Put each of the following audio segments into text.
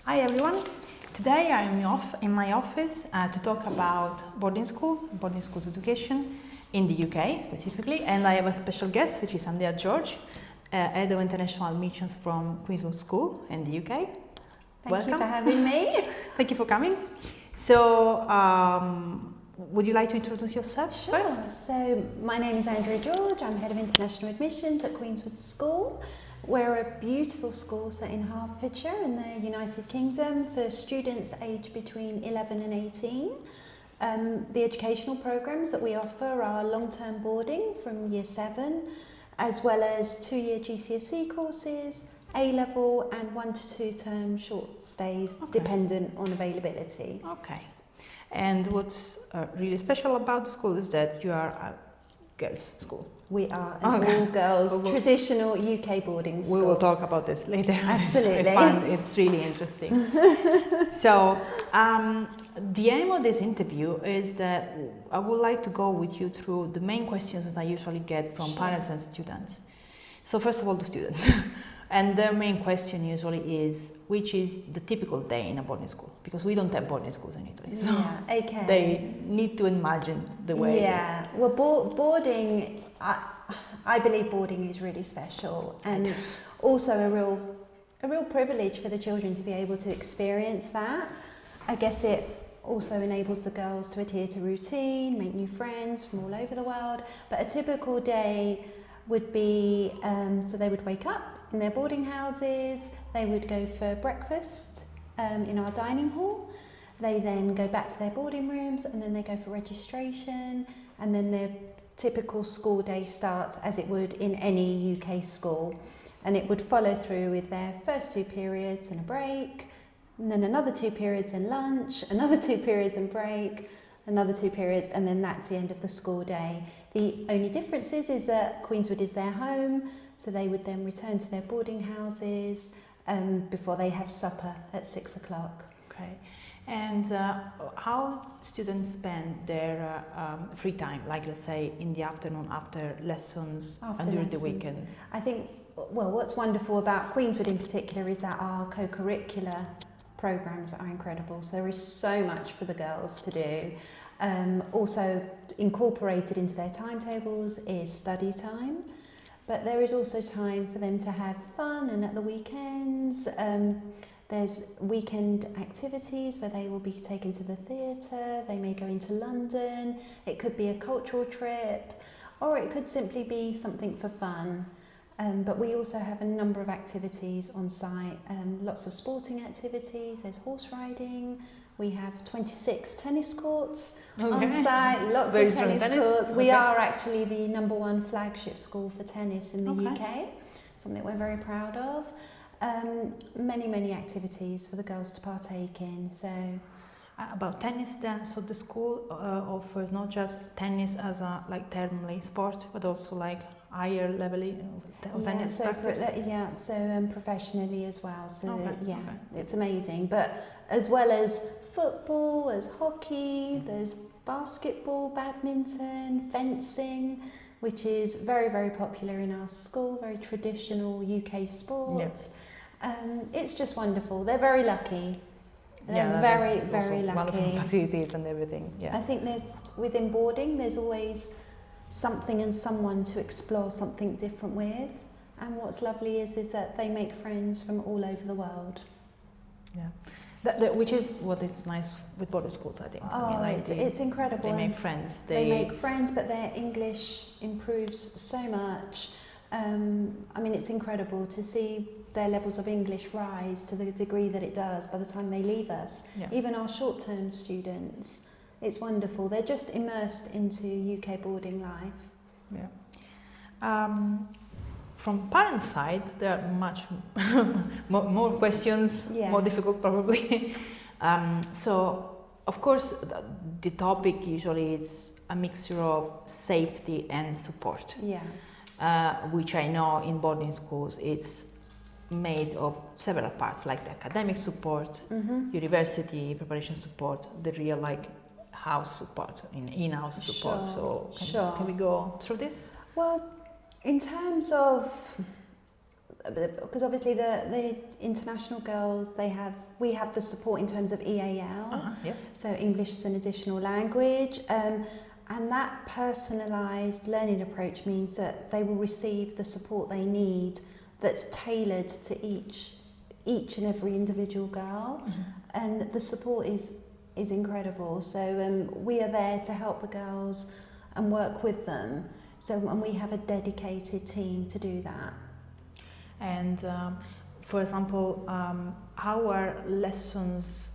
Hi everyone. Today I am in my office to talk about boarding schools education in the UK specifically, and I have a special guest, which is Andrea George, head of international admissions from Queenswood School in the UK. Thank you for having me. Thank you for coming. So, would you like to introduce yourself first? So, my name is Andrea George. I'm head of international admissions at Queenswood School. We're a beautiful school set in Hertfordshire in the United Kingdom for students aged between 11 and 18. The educational programmes that we offer are long-term boarding from year 7, as well as 2-year GCSE courses, A-level and 1 to 2 term short stays, dependent on availability. Okay. And what's really special about the school is that you are a girls' school. We are an all-girls traditional UK boarding school. We will talk about this later. Absolutely. It's really interesting. So, the aim of this interview is that I would like to go with you through the main questions that I usually get from parents and students. So first of all, the students. And their main question usually is, which is the typical day in a boarding school? Because we don't have boarding schools in Italy. So they need to imagine the way it is. Well, boarding, I believe boarding is really special, and also a real privilege for the children to be able to experience that. I guess it also enables the girls to adhere to routine, make new friends from all over the world. But a typical day would be, so they would wake up in their boarding houses, they would go for breakfast in our dining hall, they then go back to their boarding rooms, and then they go for registration, and then their typical school day starts as it would in any UK school, and it would follow through with their first 2 periods and a break, and then another 2 periods and lunch, another 2 periods and break, another 2 periods, and then that's the end of the school day. The only difference is that Queenswood is their home, so they would then return to their boarding houses before they have supper at 6 o'clock. Okay. And how students spend their free time, like let's say in the afternoon after lessons and during the weekend? I think, well, what's wonderful about Queenswood in particular is that our co-curricular programmes are incredible. So there is so much for the girls to do. Also incorporated into their timetables is study time, but there is also time for them to have fun, and at the weekends there's weekend activities where they will be taken to the theatre, they may go into London, it could be a cultural trip, or it could simply be something for fun. But we also have a number of activities on site, lots of sporting activities, there's horse riding, we have 26 tennis courts on site, lots of tennis courts. We are actually the #1 flagship school for tennis in the UK, something we're very proud of. Many activities for the girls to partake in. So about tennis then, so the school offers not just tennis as a termly sport, but also higher level tennis practice? So professionally as well, so it's amazing. But as well as football, there's hockey, there's basketball, badminton, fencing, which is very popular in our school, very traditional UK sport. It's just wonderful. They're very lucky. They're very lucky. Wonderful facilities and everything. I think within boarding there's always something and someone to explore something different with, and what's lovely is that they make friends from all over the world. Which is what is nice with boarding schools, I think. It's incredible. They make friends. They make friends, but their English improves so much. It's incredible to see their levels of English rise to the degree that it does by the time they leave us. Even our short-term students, it's wonderful. They're just immersed into UK boarding life. From parent side, there are much more questions, more difficult probably. So, of course, the topic usually is a mixture of safety and support. Which I know in boarding schools it's made of several parts, like the academic support, university preparation support, the real house support, in-house support. So can we go through this? Well, in terms of because obviously the international girls, we have the support in terms of EAL, yes. so English as an additional language, and that personalised learning approach means that they will receive the support they need that's tailored to each and every individual girl, and the support is incredible. So we are there to help the girls and work with them. So, and we have a dedicated team to do that. And for example, how are lessons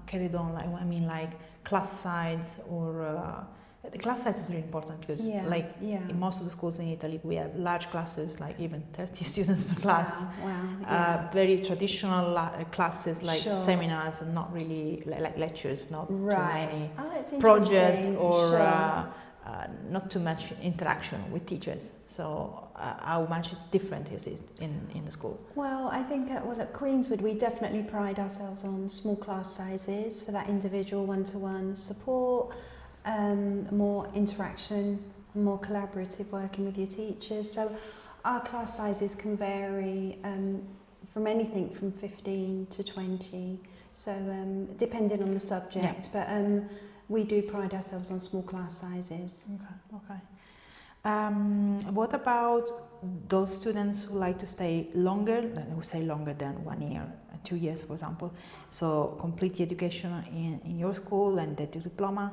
carried on? Like class size, or the class size is really important because in most of the schools in Italy we have large classes, like even 30 students per class. Wow. Very traditional classes, like seminars, and not really like lectures, not too many projects, or not too much interaction with teachers. So how much different is it in the school? Well, I think at Queenswood we definitely pride ourselves on small class sizes for that individual one-to-one support, more interaction, more collaborative working with your teachers. So our class sizes can vary from anything from 15 to 20, so depending on the subject, but we do pride ourselves on small class sizes. Okay. What about those students who like to stay longer, longer than 1 year, 2 years, for example? So complete the education in your school and get your diploma.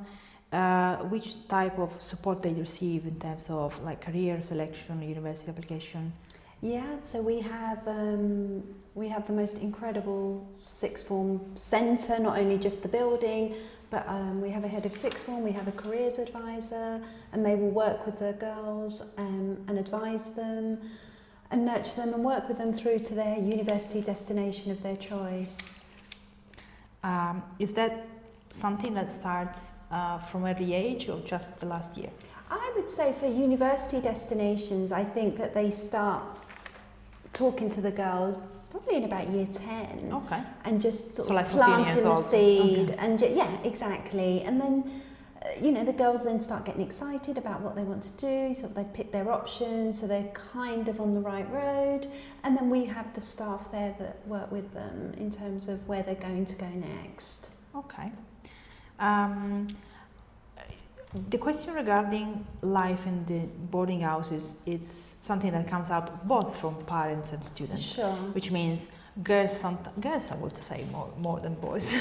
Which type of support they receive in terms of like career selection, university application? Yeah, so we have the most incredible sixth form centre, not only just the building, but we have a head of sixth form, we have a careers advisor, and they will work with the girls and advise them and nurture them and work with them through to their university destination of their choice. Is that something that starts from early age or just the last year? I would say for university destinations, I think that they start talking to the girls probably in about year 10. Okay. And just sort of like planting the seed. Okay. And yeah, exactly. And then, the girls then start getting excited about what they want to do. So they pick their options, so they're kind of on the right road. And then we have the staff there that work with them in terms of where they're going to go next. Okay. The question regarding life in the boarding houses, it's something that comes out both from parents and students. Sure. Which means girls I would say more than boys.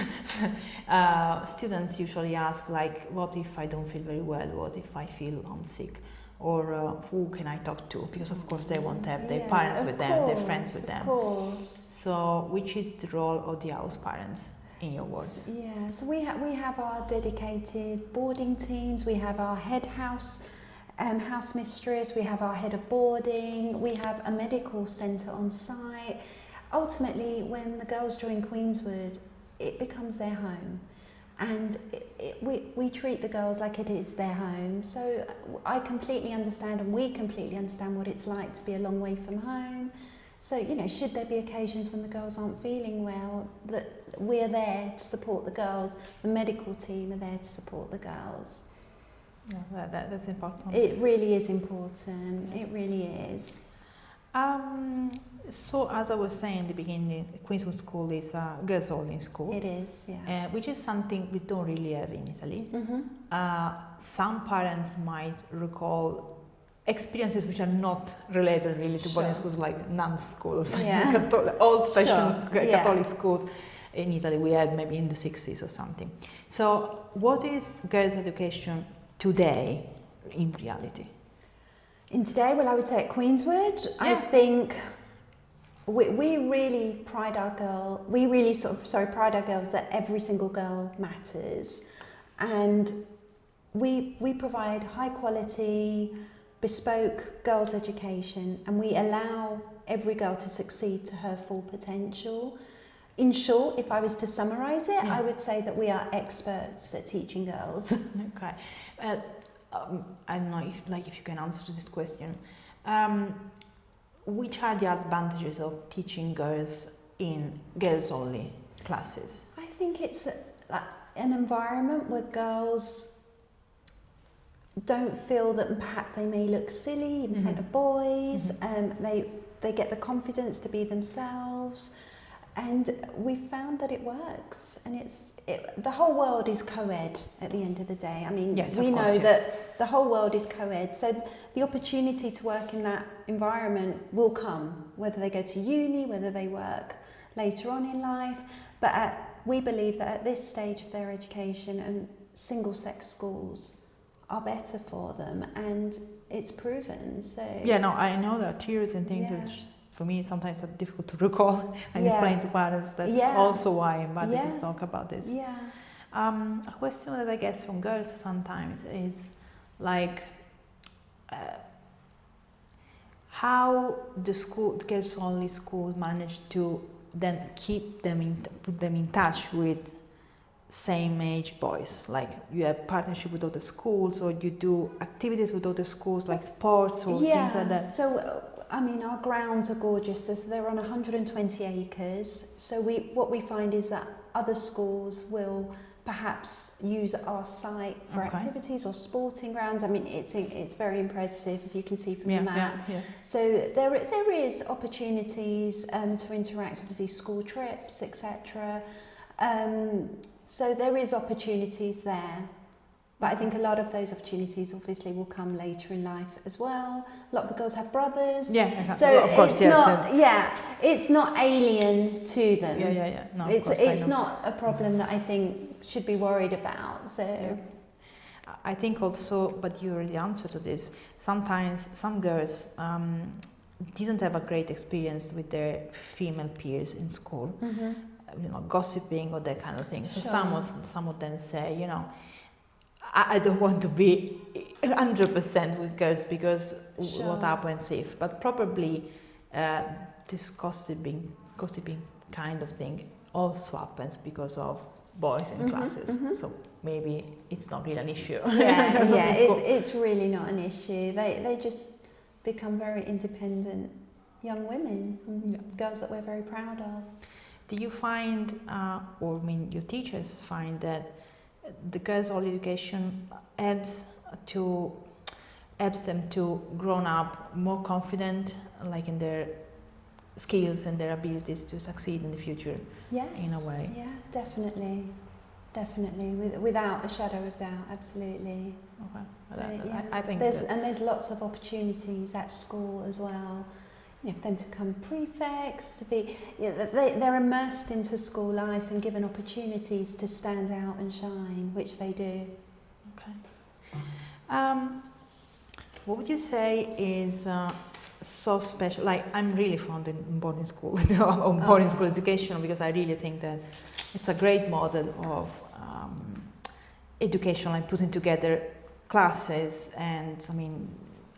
Students usually ask, like, what if I don't feel very well? What if I feel homesick? Or who can I talk to? Because of course they won't have their parents with them, their friends with them. Of course. So which is the role of the house parents, in your words? Yeah, so we have our dedicated boarding teams, we have our head house mistress, we have our head of boarding, we have a medical centre on site. Ultimately, when the girls join Queenswood, it becomes their home, and we treat the girls like it is their home. So I completely understand, and we completely understand what it's like to be a long way from home. So, should there be occasions when the girls aren't feeling well, that we're there to support the girls. The medical team are there to support the girls. Yeah, that's important. It really is important. It really is. So, as I was saying in the beginning, Queenswood School is a girls-only school. It is, yeah. Which is something we don't really have in Italy. Mm-hmm. Some parents might recall experiences which are not related really to boarding schools, like nuns schools, old-fashioned Catholic schools. In Italy we had maybe in the 60s or something. So what is girls' education today in reality? In today, well, I would say at Queenswood, I think we really pride our girls that every single girl matters, and we provide high quality, bespoke girls' education, and we allow every girl to succeed to her full potential. In short, if I was to summarise it, I would say that we are experts at teaching girls. Okay. I don't know if you can answer to this question. Which are the advantages of teaching girls in girls-only classes? I think it's an environment where girls don't feel that perhaps they may look silly in front of boys. they get the confidence to be themselves. And we found that it works, and the whole world is co-ed at the end of the day. I mean, yes, we of course, know that the whole world is co-ed, so the opportunity to work in that environment will come, whether they go to uni, whether they work later on in life. But we believe that at this stage of their education, and single-sex schools are better for them, and it's proven. So yeah, no, I know there are theories and things which, for me, sometimes are difficult to recall and explain to parents. That's also why I invited to talk about this. Yeah. A question that I get from girls sometimes is like, how the girls-only school manage to then put them in touch with same-age boys. Like, you have partnership with other schools, or you do activities with other schools, like sports or things like that. So, I mean, our grounds are gorgeous. They're on 120 acres. So what we find is that other schools will perhaps use our site for activities or sporting grounds. I mean, it's very impressive, as you can see from the map. Yeah. So there is opportunities to interact, obviously school trips, etc. So there is opportunities there. But I think a lot of those opportunities obviously will come later in life as well. A lot of the girls have brothers. Yeah, exactly. So well, of course, it's not alien to them. Yeah. No, it's not a problem that I think should be worried about. So I think also, but you already answered to this, sometimes some girls didn't have a great experience with their female peers in school, gossiping or that kind of thing. So some of them say, I don't want to be 100% with girls because what happens if, but probably this gossiping kind of thing also happens because of boys in classes. So maybe it's not really an issue. It's really not an issue. They just become very independent young women, girls that we're very proud of. Do you find, your teachers find that the girls' education helps them to grow up more confident, like in their skills and their abilities to succeed in the future? Yes, in a way. Yeah, definitely, without a shadow of doubt, absolutely. Okay, So, I think there's lots of opportunities at school as well. For them to become prefects, to be, they're immersed into school life and given opportunities to stand out and shine, which they do. Okay. What would you say is so special? Like, I'm really fond in boarding school, boarding school education, because I really think that it's a great model of education, like putting together classes and,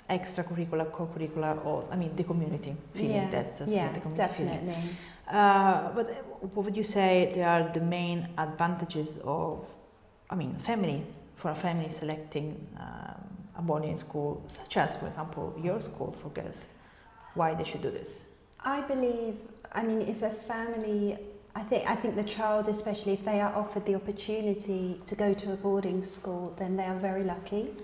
extracurricular, co-curricular, or the community feeling. That's just the community definitely. feeling. But what would you say they are the main advantages of, for a family selecting a boarding school, such as, for example, your school for girls? Why they should do this? I believe, if a family, I think the child, especially if they are offered the opportunity to go to a boarding school, then they are very lucky.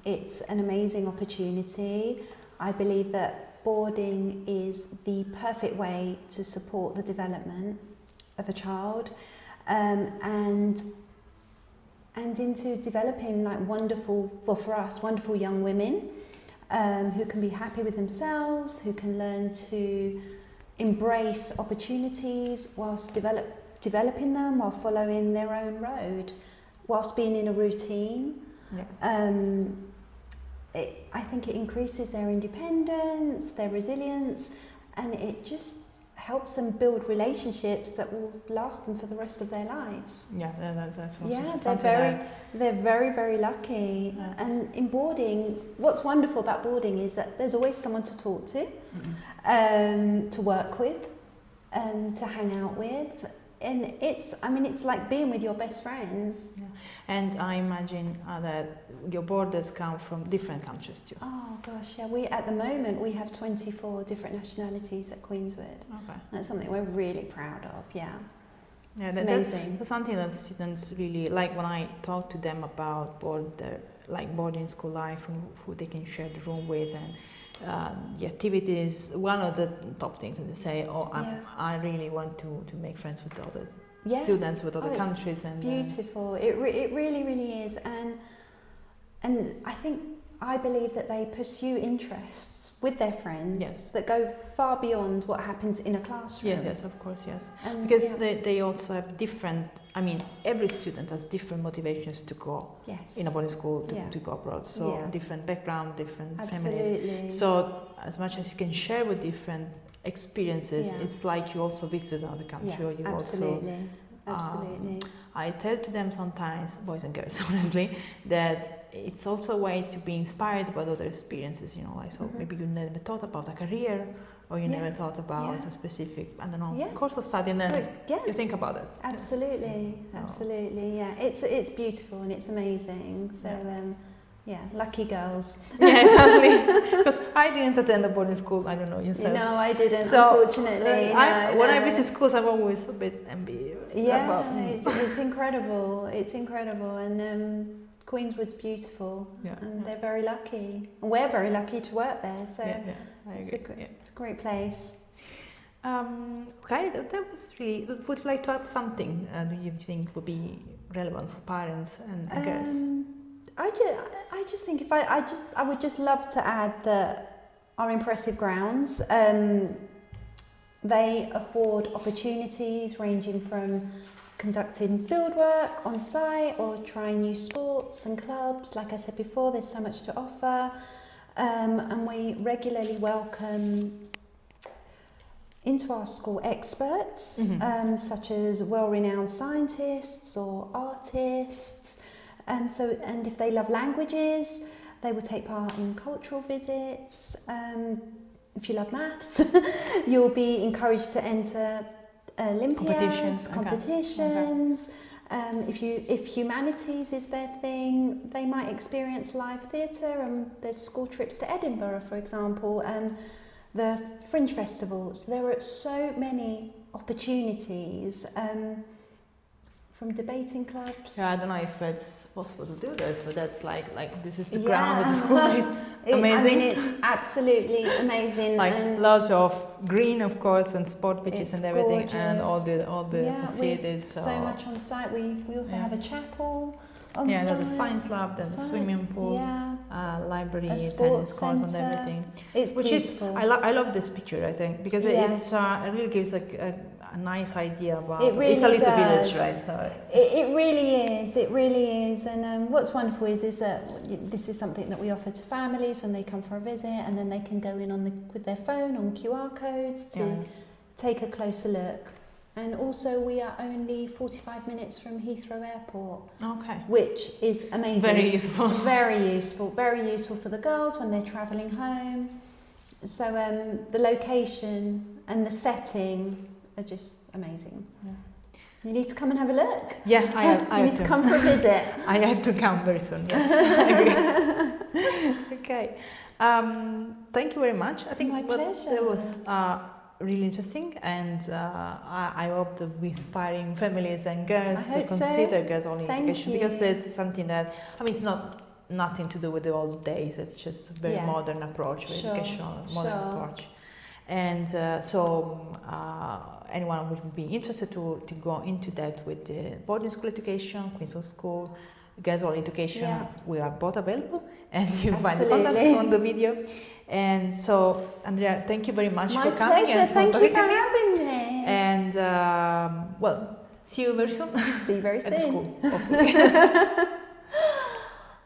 It's an amazing opportunity. I believe that boarding is the perfect way to support the development of a child, and into developing wonderful young women who can be happy with themselves, who can learn to embrace opportunities whilst developing them, while following their own road, whilst being in a routine. I think it increases their independence, their resilience, and it just helps them build relationships that will last them for the rest of their lives. That's also they're very, very lucky. And in boarding, what's wonderful about boarding is that there's always someone to talk to, to work with, to hang out with. And it's like being with your best friends. And I imagine that your boarders come from different countries too. Oh gosh, at the moment we have 24 different nationalities at Queenswood. Okay. That's something we're really proud of, it's amazing. amazing. That's something that students really like. When I talk to them about like boarding school life, who they can share the room with, and the activities. One of the top things that they say, I really want to make friends with other students with other countries. It's beautiful. It really is, and I believe that they pursue interests with their friends that go far beyond what happens in a classroom. Yes, of course, yes. Because they also have different, every student has different motivations to go in a boarding school, to go abroad. So different background, different families. So as much as you can share with different experiences, it's like you also visited another country, or you Absolutely. I tell to them sometimes, boys and girls, honestly, that it's also a way to be inspired by other experiences, so maybe you never thought about a career, or you never thought about a specific, course of study, and then you think about it. Absolutely, It's beautiful and it's amazing. So, lucky girls. Yeah, exactly. Because I didn't attend a boarding school. I don't know yourself. No, I didn't. So, unfortunately. When I visit schools, I'm always a bit envious. It's incredible. It's incredible, and Queenswood's beautiful, and they're very lucky, and we're very lucky to work there. So it's a great place. Okay, that was really. Would you like to add something? Do you think would be relevant for parents and girls? I just think I would just love to add that our impressive grounds, they afford opportunities ranging from conducting fieldwork on site or trying new sports and clubs. Like I said before, there's so much to offer, and we regularly welcome into our school experts, such as well-renowned scientists or artists. And if they love languages, they will take part in cultural visits. If you love maths, you'll be encouraged to enter Olympiads, competitions. If humanities is their thing, they might experience live theatre, and there's school trips to Edinburgh, for example, the Fringe festivals. There are so many opportunities, from debating clubs. I don't know if it's possible to do this, but that's like this is the ground of the school, which is amazing. It's absolutely amazing. Lots of green, of course, and sport pitches and everything, gorgeous. And all the facilities. So much on site. We also have a chapel on site. There's a science lab, there's a swimming pool, library, tennis courts, and everything. It's beautiful. I love this picture, I think, because it really gives a nice idea about it. Really it's a little does. village, right? So it really is. And what's wonderful is that this is something that we offer to families when they come for a visit, and then they can go in with their phone on QR codes to take a closer look. And also, we are only 45 minutes from Heathrow Airport, which is amazing. Very useful. Very useful for the girls when they're travelling home. So the location and the setting are just amazing. You need to come and have a look. Yeah, I you need to come for a visit. I have to come very soon. Yes, I agree. Okay. Thank you very much. I think my pleasure. That was really interesting, and I hope that we're inspiring families and girls to consider girls-only education, because it's something that it's not nothing to do with the old days. It's just a very modern approach, educational modern approach. And anyone would be interested to go into that with the boarding school education, Queenswood School, girls-only education, we are both available, and you find the contacts on the video. And so, Andrea, thank you very much for coming. My pleasure. Thank you for having me. And see you very soon. See you very soon. At the school, hopefully.